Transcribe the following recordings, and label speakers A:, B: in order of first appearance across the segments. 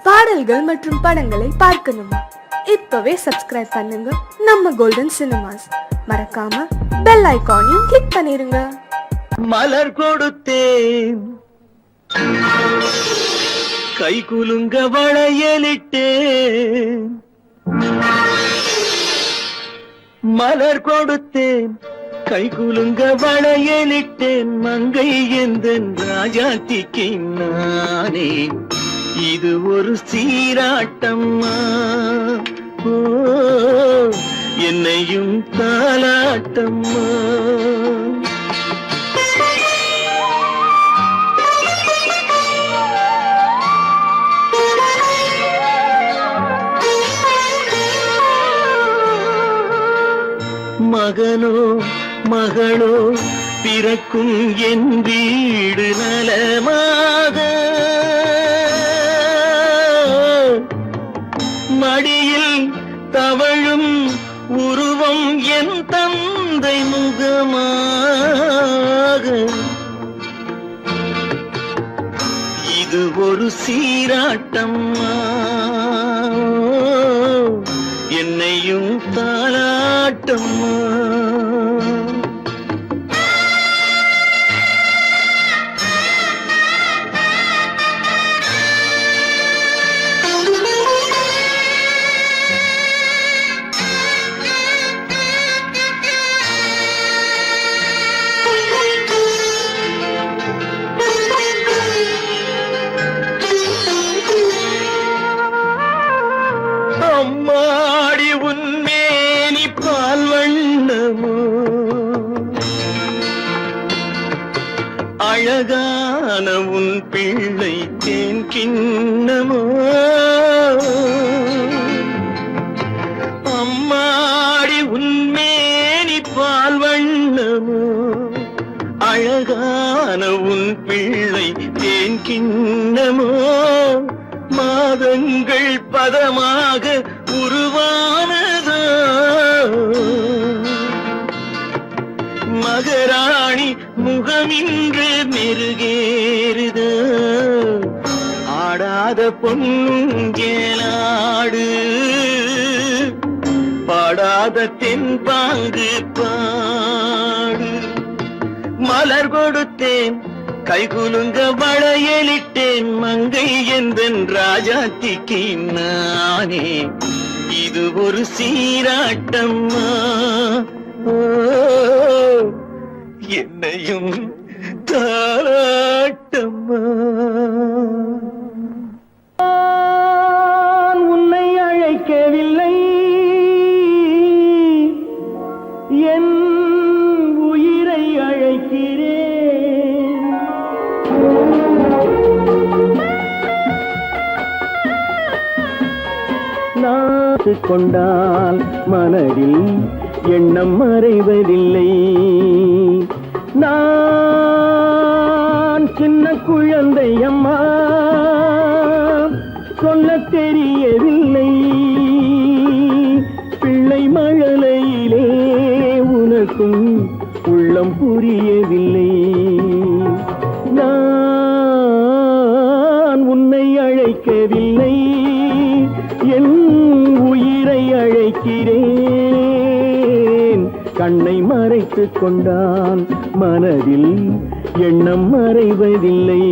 A: பாடல்கள் மற்றும் படங்களை பார்க்கணுமா? இப்பவே சப்ஸ்கிரைப் பண்ணுங்க நம்ம கோல்டன் சினிமாஸ். மறக்காம பெல் ஐகானையும் கிளிக் பண்ணிருங்க.
B: மலர் கொடுத்தேன், கை குலுங்க வளையலிட்டேன். மலர் கொடுத்தேன், கை குலுங்க வளையலிட்டேன். மங்கை எந்தன் ராஜாத்திக்கு நானே, இது ஒரு சீராட்டம்மா. ஓ, என்னையும் தாலாட்டம்மா. மகனோ மகளோ பிறக்கும் என் வீடு நலமாக, மடியில் தவழும் உருவம் என் தந்தை முகமாக. இது ஒரு சீராட்டம்மா, என்னையும் தாலாட்டம்மா. அம்மாடி உன்மேனி பால் வண்ணமோ, அழகான உன் பிள்ளை தேன் கிண்ணமோ. அம்மாடி உன்மேனி பால் வண்ணமோ, அழகான உன் பிள்ளை தேன் கிண்ணமோ. மாதங்கள் பதமாக உருவானதோ, மகராணி முகமின்று மெருகேறுதோ. ஆடாத பொன்னுங்கேலாடு, பாடாத தென்பாங்கு பாடு. மலர் கொடுத்தேன், கைகுலுங்க வளையலிட்டேன். மங்கை எந்தன் ராஜாத்திக்கு நானே, இது ஒரு சீராட்டம்மா. ஓ, என்னையும் தாலாட்டம்மா. உன்னை அழைக்கவில்லை, என் உயிரை அழைக்கிறேன். நாத்து கொண்டால் மனதில் எண்ணம் மறைவதில்லை. நான் சின்ன குழந்தை அம்மா, சொல்ல தெரியவில்லை. பிள்ளை மழலையிலே உனக்கும் உள்ளம் புரியவில்லை. நான் உன்னை அழைக்கவில்லை, என் உயிரை அழைக்கிறேன். கண்ணை மறைத்துக் கொண்டான் மனதில் எண்ணம் மறைவதில்லை.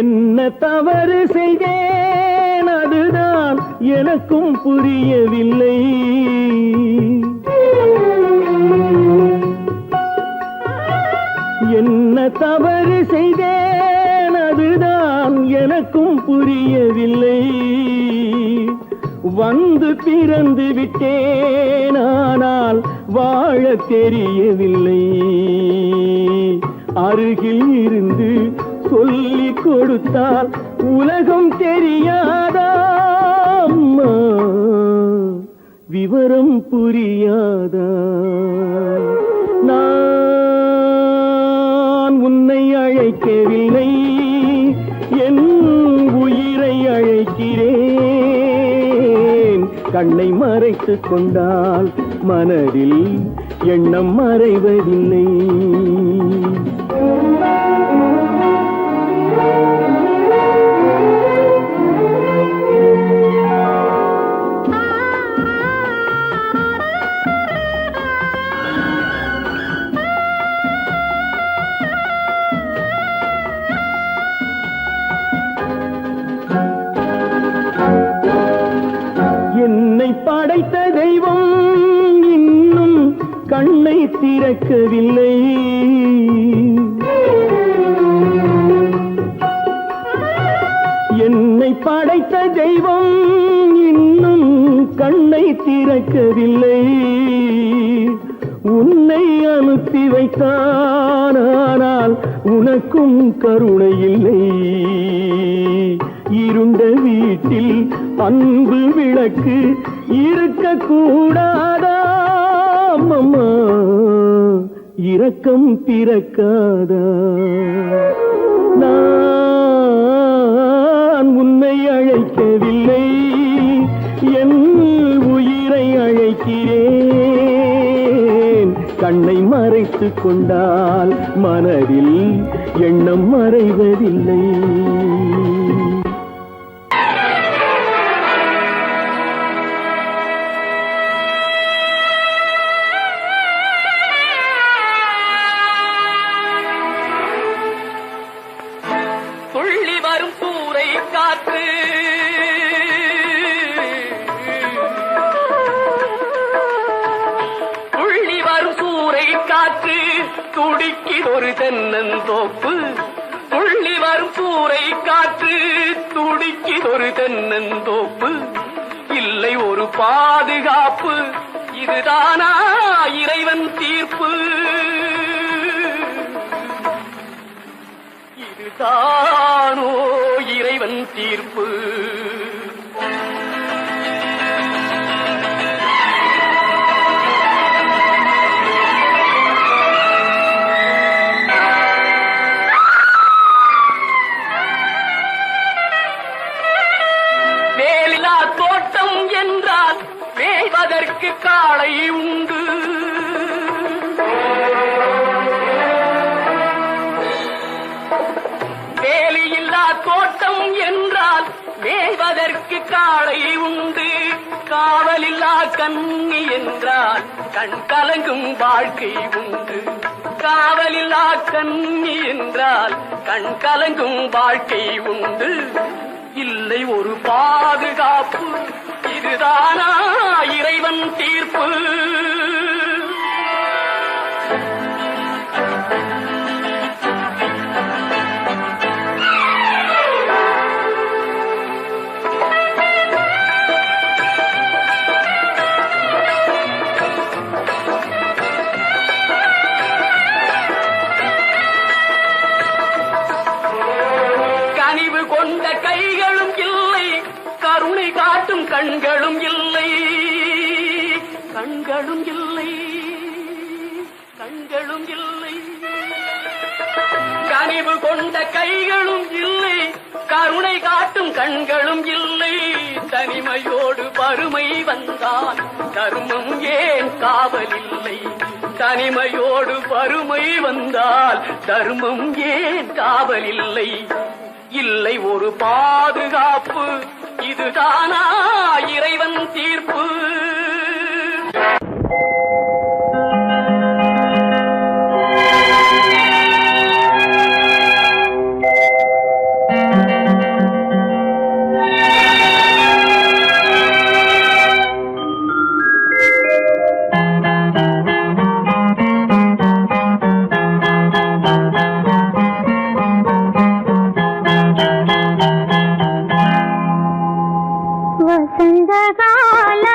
B: என்ன தவறு செய்தேன், அதுதான் எனக்கும் புரியவில்லை. என்ன தவறு செய்தேன், அதுதான் எனக்கும் புரியவில்லை. வந்து பிறந்து விட்டேன், ஆனால் வாழ தெரியவில்லை. அருகில் இருந்து சொல்லிக் கொடுத்தால் உலகம் தெரியாதா அம்மா, விவரம் புரியாதா? நான் உன்னை அழைக்கவில்லை, என் உயிரை அழைக்கிறேன். கண்ணை மறைத்துக் கொண்டால் மனதில் எண்ணம் மறைவதில்லை. என்னை படைத்த தெய்வம் இன்னும் கண்ணை திறக்கவில்லை. என்னை படைத்த தெய்வம் இன்னும் கண்ணை திறக்கவில்லை. உன்னை அனுப்பி வைத்தான், ஆனால் உனக்கும் கருணை இல்லை. இருண்ட வீட்டில் அன்பு விளக்கு இருக்க கூடாதா? அம்மா இரக்கம் பிறக்காதா? நான் உன்னை அழைக்கவில்லை, என் உயிரை அழைக்கிறேன். கண்ணை மறைத்துக் கொண்டால் மனதில் எண்ணம் மறைவதில்லை.
C: துள்ளி வரும் சூறை காற்று, துள்ளி வரும் சூறை காற்று துடிக்கிதொரு தென்னந்தோப்பு. துள்ளி வரும் சூறை காற்று துடிக்கிதொரு தென்னந்தோப்பு. இல்லை ஒரு பாதுகாப்பு, இதுதானா இறைவன் தீர்ப்பு? இதுதானோ இறைவன் தீர்ப்பு? வேலிலா தோட்டம் என்றால் மேய்வதற்கு காளை உண்டு. வேலியில்லா தோட்டம் என்றால் மேய்வதற்கு காளை உண்டு. காவலில்லா கண்ணி என்றால் கண் கலங்கும் வாழ்க்கை உண்டு. காவலில்லா கண்ணி என்றால் கண் கலங்கும் வாழ்க்கை உண்டு. இல்லை ஒரு பாதுகாப்பு, இதுதானா இறைவன் தீர்ப்பு? கனிவு கொண்ட கைகளும் இல்லை, கருணை காட்டும் கண்களும் இல்லை. கண்களும் இல்லை, கண்களும் இல்லை. கனிவு கொண்ட கைகளும் இல்லை, கருணை காட்டும் கண்களும் இல்லை. தனிமையோடு வறுமை வந்தால் தர்மம் ஏன் காவலில்லை? தனிமையோடு வறுமை வந்தால் தர்மம் ஏன் காவலில்லை? இல்லை ஒரு பாதுகாப்பு, இதுதானா இறைவன் தீர்ப்பு?
D: வசந்த கால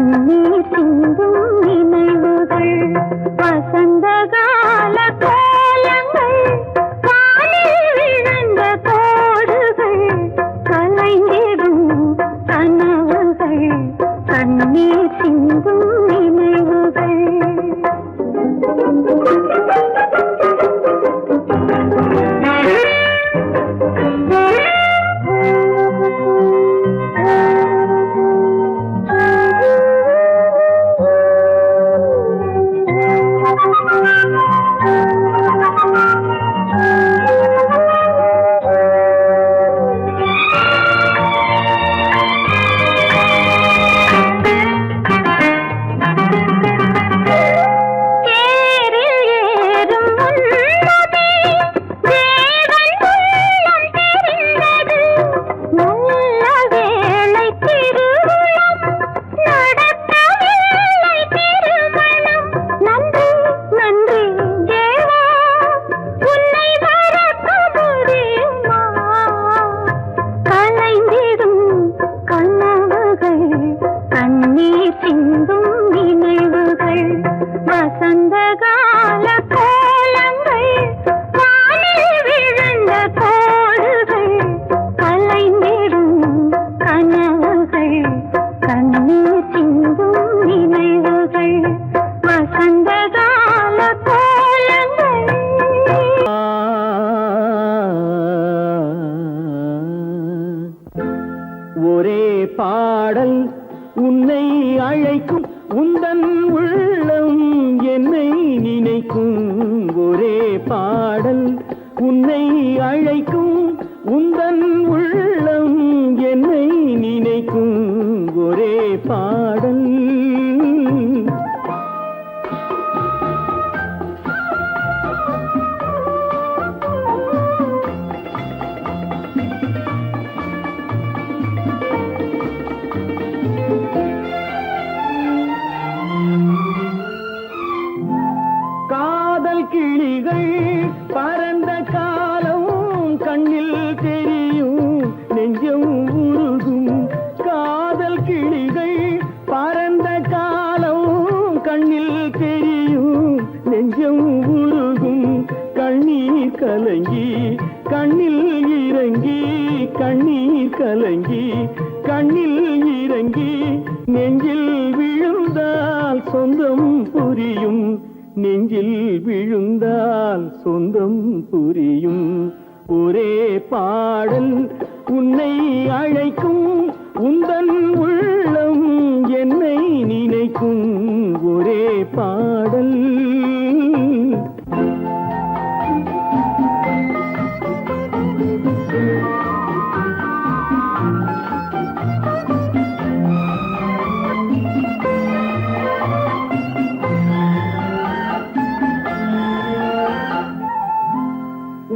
D: கண்ணீர் சிந்தும் நினைவுகள் வசந்த கால கோலங்கள் காலில் விழுந்த கோடுகள் கலைந்திடும் கனவுகள் கண்ணீர் சிந்தும் நினைவுகள்
B: ஒரே பாடல் உன்னை அழைக்கும் உந்தன் உள்ளம் என்னை நினைக்கும் ஒரே பாடல் உன்னை அழைக்கும் உந்தன் உள்ளம் என்னை நினைக்கும் ஒரே பாடல் கிளிகள் பறந்த காலம் கண்ணில் தெரியும் நெஞ்சம் உருகும் காதல் கிளிகள் பறந்த காலம் கண்ணில் தெரியும் நெஞ்சம் உருகும் கண்ணீர் கலங்கி கண்ணில் இறங்கி கண்ணீர் கலங்கி கண்ணில் இறங்கி நெஞ்சில் விழுந்தால் சொந்தம் புரியும் நெஞ்சில் விழுந்தால் சொந்தம் புரியும் ஒரே பாடல் உன்னை அழைக்கும் உந்தன் உள்ளம் என்னை நினைக்கும் ஒரே பாடல்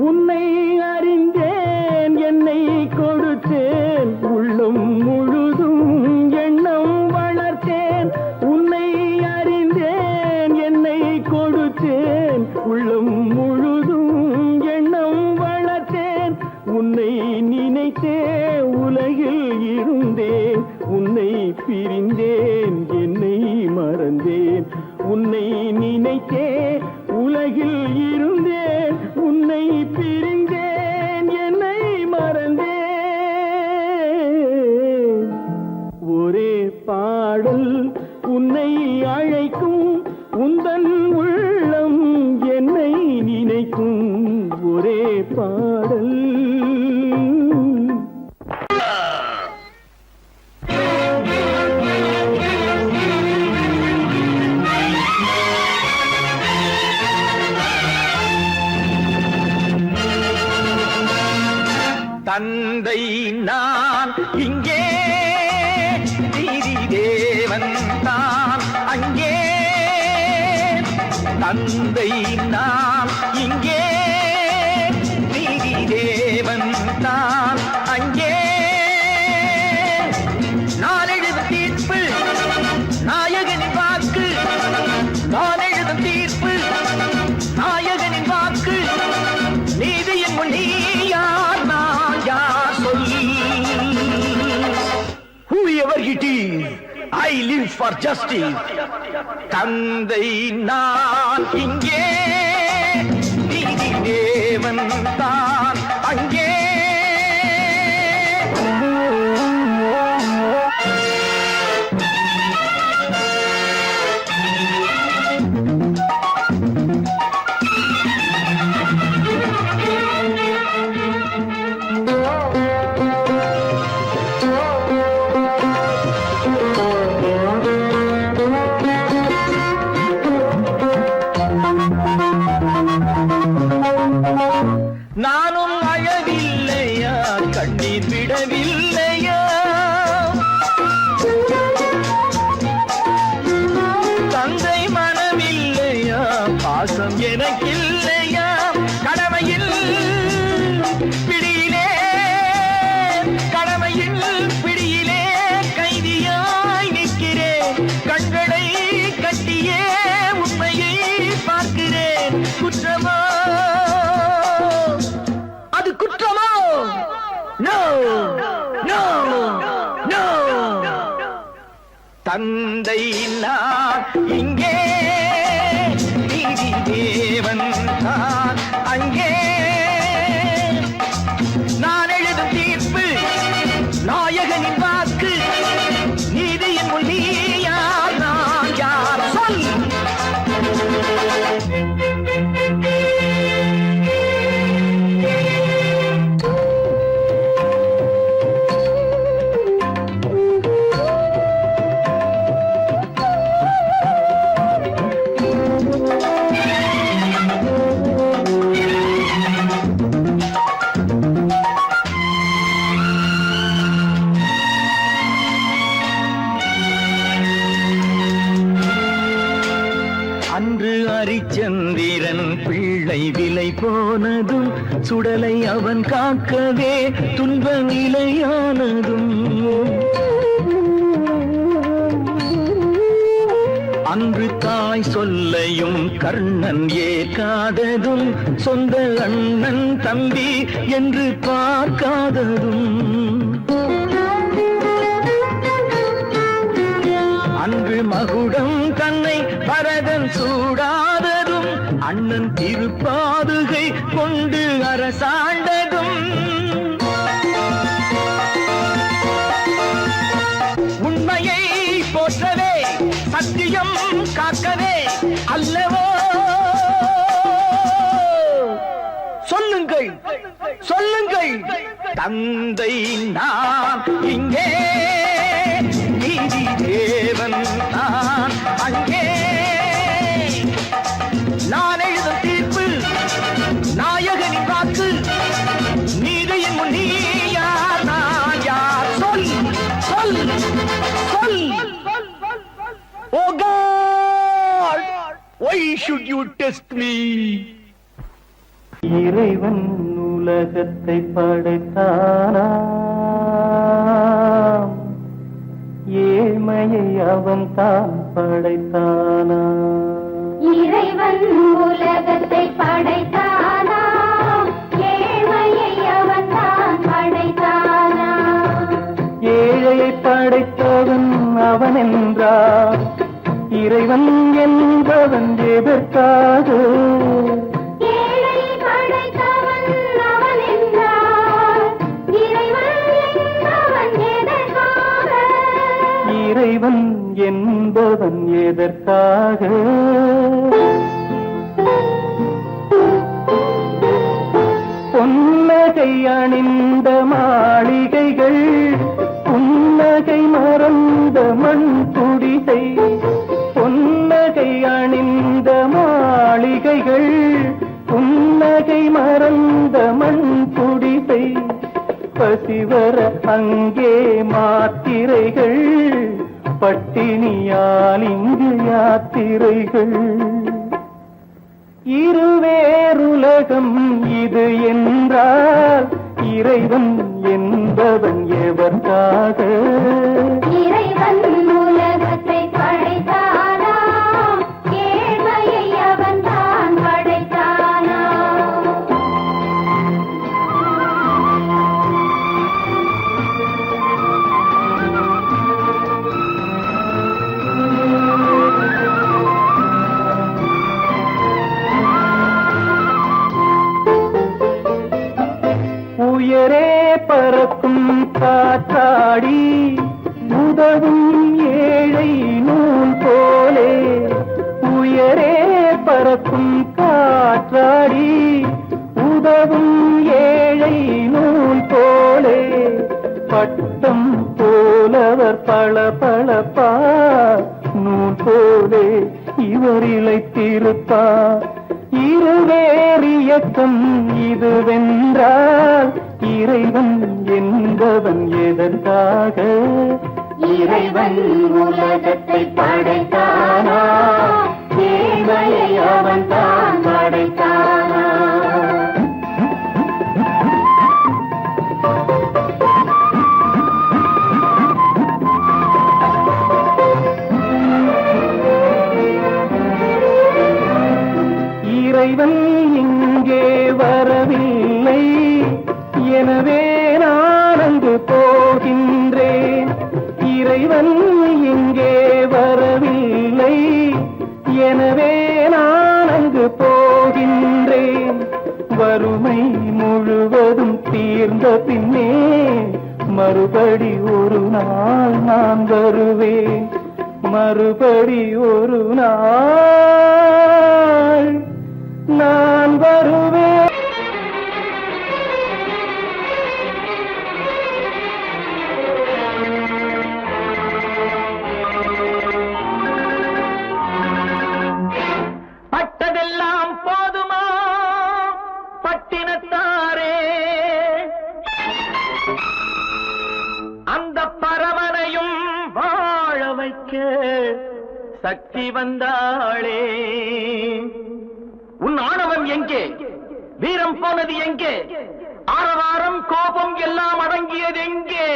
B: உன்னை அறிந்தேன் என்னை கொடுத்தேன் உள்ளம் முழுதும் எண்ணம் வளர்த்தேன் உன்னை அறிந்தேன் என்னை கொடுத்தேன் உள்ளம் முழுதும் எண்ணம் வளர்த்தேன் உன்னை நினைத்தே உலகில் இருந்தேன் உன்னை பிரிந்தேன் என்னை மறந்தேன் உன்னை நினைத்தே உலகில் இருந்தேன் உன்னை பிரிந்தேன் என்னை மறந்தேன் ஒரே பாடல் உன்னை அழைக்கும் உந்தன் உள்ளம் என்னை நினைக்கும் ஒரே பாடல்
E: தந்தை நான் இங்கே நீதி தேவன் தான் அங்கே தந்தை நான் இங்கே நீதி தேவன் தான் அங்கே நான் எழுதும் தீர்ப்பு நாயகனின் வாக்கு நான் எழுதும் தீர்ப்பு நாயகனின் வாக்கு நீதியின் முன் நீ யார் நான் யார் சொல் whoever it is I live for justice. தந்தை நான் இங்கே, நீதி தேவன் தான் அங்கே. நானும் அழவில்லையா, கண்ணீர் விடவில்லையா, தந்தை மனமில்லையா, பாசம் எனக்கில்லையா, கடமையில் பிடியிலே, கடமையில் பிடியிலே கைதியாய் நிற்கிறேன். கண்களை கட்டியே உண்மையை பார்க்கிறேன். குற்றமா அது குற்றமோ? No no no. தந்தை நான் இங்கே, நீதி தேவன் நான் அங்கே. நான் எழுதும் தீர்ப்பு நாயகனின் வாக்கு, நீதியின் முன் நீ யார், நான் யார் சொல். அன்று அரிச்சந்திரன் பிள்ளை விலை போனதும், சுடலை அவன் காக்கவே துன்ப நிலையானதும். அன்று தாய் சொல்லையும் கர்ணன் ஏற்காததும், சொந்த அண்ணன் தம்பி என்று பார்க்காததும். அன்று மகுடம் தன்னை பரதன் சூடாததும், அண்ணன் திருப்பாதுகை கொண்டு அரசாண்டதும். உண்மையை போற்றவே, சத்தியம் காக்கவே அல்லவோ? சொல்லுங்கள் சொல்லுங்கள். தந்தை நான் இங்கே, நீதி தேவன் நான் அங்கே. நான் எழுதும் தீர்ப்பு நாயகனின் வாக்கு, நீதியின் முன் நீ யார், நான் யார் சொல் சொல் சொல். Oh God, why should you test me?
B: இறைவன் உலகத்தை படைத்தானா, ஏழ்மையை அவன் தான் படைத்தானா?
D: இறைவன் உலகத்தை படைத்தானா, ஏழ்மையை அவன் தான் படைத்தானா?
B: ஏழையை படைத்தவன் அவன் என்றார், இறைவன் என்பவன் எதற்காக?
D: ஏழையை படைத்தவன் அவன் என்றார், இறைவன் என்பவன் எதற்காக?
B: இறைவன் என்பவன் எதற்காக? பொன்னகை அணிந்த மாளிகைகள், புன்னகை மறந்த மண் குடிசை. பொன்னகை அணிந்த மாளிகைகள், புன்னகை மறந்த மண் குடிசை. பசிவர அங்கே மாத்திரைகள், பட்டினியால் இங்கு யாத்திரைகள். இருவேறுலகம் இது என்றால், இறைவன் என்பவன் எவர்காக?
D: இறைவன் உலகத்தை படைத்தானா, ஏழ்மையை அவன் தான் படைத்தானா?
B: காற்றாடி உதவும் ஏழை நூல் போலே உயரே பறக்கும் காற்றாடி உதவும் ஏழை நூல் போலே பட்டம் போலவர் பளபளப்பா நூல் போலே இவர் இளைத்திருப்பார் இருவேறு இயக்கம் இதுவென்றால் இறைவன் என்பவன் எதற்காக
D: இறைவன் உலகத்தை படைத்தானா ஏழையை அவன் தான் படைத்தானா
B: இறைவன் இங்கே வரவில்லை எனவே நான் அங்கு போகின்றேன் இறைவன் இங்கே வரவில்லை எனவே நான் அங்கு போகின்றேன் வறுமை முழுவதும் தீர்ந்த பின்னே மறுபடி ஒரு நாள் நான் வருவேன் மறுபடி ஒரு நாள் நான் வருவேன்
E: பட்டதெல்லாம் போதுமா பட்டினத்தாரே அந்த பரமனையும் வாழ வைக்க சக்தி வந்தாளே உன் ஆணவம் எங்கே வீரம் போனது எங்கே ஆரவாரம் கோபம் எல்லாம் அடங்கியது எங்கே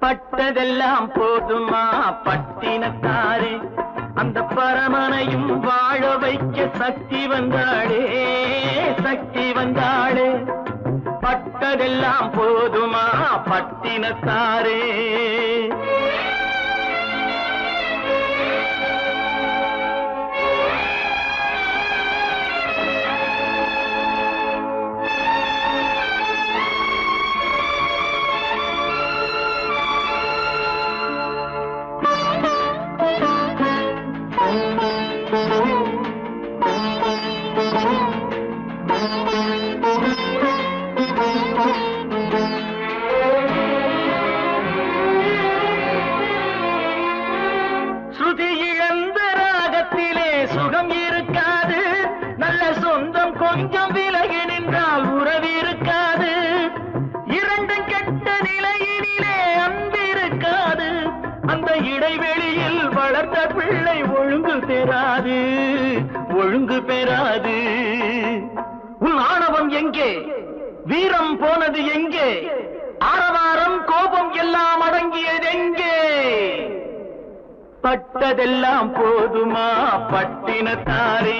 E: பட்டதெல்லாம் போதுமா பட்டினத்தாரே அந்த பரமனையும் வாழ வைக்க சக்தி வந்தாளே சக்தி வந்தாளே பட்டதெல்லாம் போதுமா பட்டினத்தாரே ஸ்ருதி இழந்த ராகத்திலே சுகம் இருக்காது நல்ல சொந்தம் கொஞ்சம் விலகி நின்றால் உறவு இருக்காது இரண்டும் கெட்ட நிலையினிலே அன்பு இருக்காது அந்த இடைவெளியில் வளர்த்த பிள்ளை ஒழுங்கு பெறாது ஒழுங்கு பெறாது உன் ஆணவம் எங்கே வீரம் போனது எங்கே ஆரவாரம் கோபம் எல்லாம் அடங்கியது எங்கே பட்டதெல்லாம் போதுமா பட்டினத்தாரே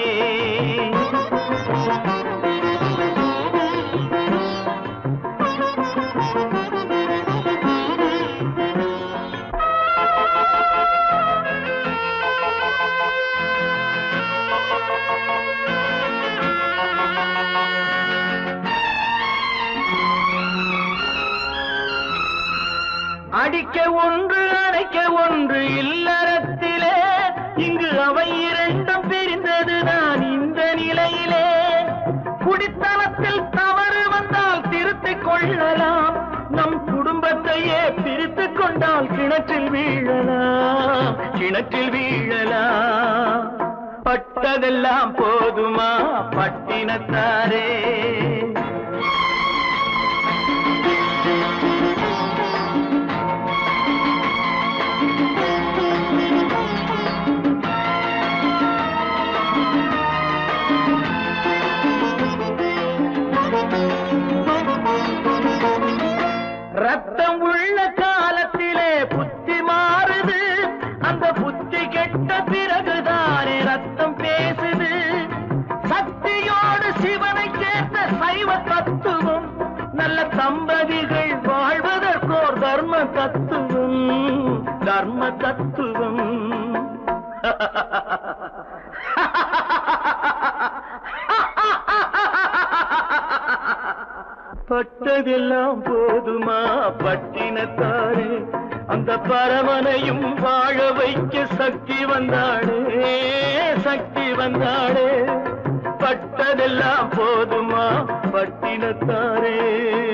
E: அடிக்க ஒன்று அடைக்க ஒன்று இல்லறத்திலே இங்கு அவை இரண்டும் பிரிந்தது நான் இந்த நிலையிலே குடித்தனத்தில் தவறு வந்தால் திருத்திக் கொள்ளலாம் நம் குடும்பத்தையே பிரித்துக் கொண்டால் கிணற்றில் வீழலாம் கிணற்றில் வீழலாம் பட்டதெல்லாம் போதுமா பட்டினத்தாரே ரத்தம் உள்ள காலத்திலே புத்தி மாறுது அந்த புத்தி கெட்ட பிறகுதானே ரத்தம் பேசுது சக்தியோடு சிவனை சேர்ந்த சைவ தத்துவம் நல்ல தம்பதிகள் வாழ்வதற்கோர் தர்ம தத்துவம் தர்ம தத்துவம்
B: பட்டதெல்லாம் போதுமா பட்டினத்தாரே, அந்த பரமனையும் வாழ வைக்க சக்தி வந்தாளே, சக்தி வந்தாளே. பட்டதெல்லாம் போதுமா பட்டினத்தாரே.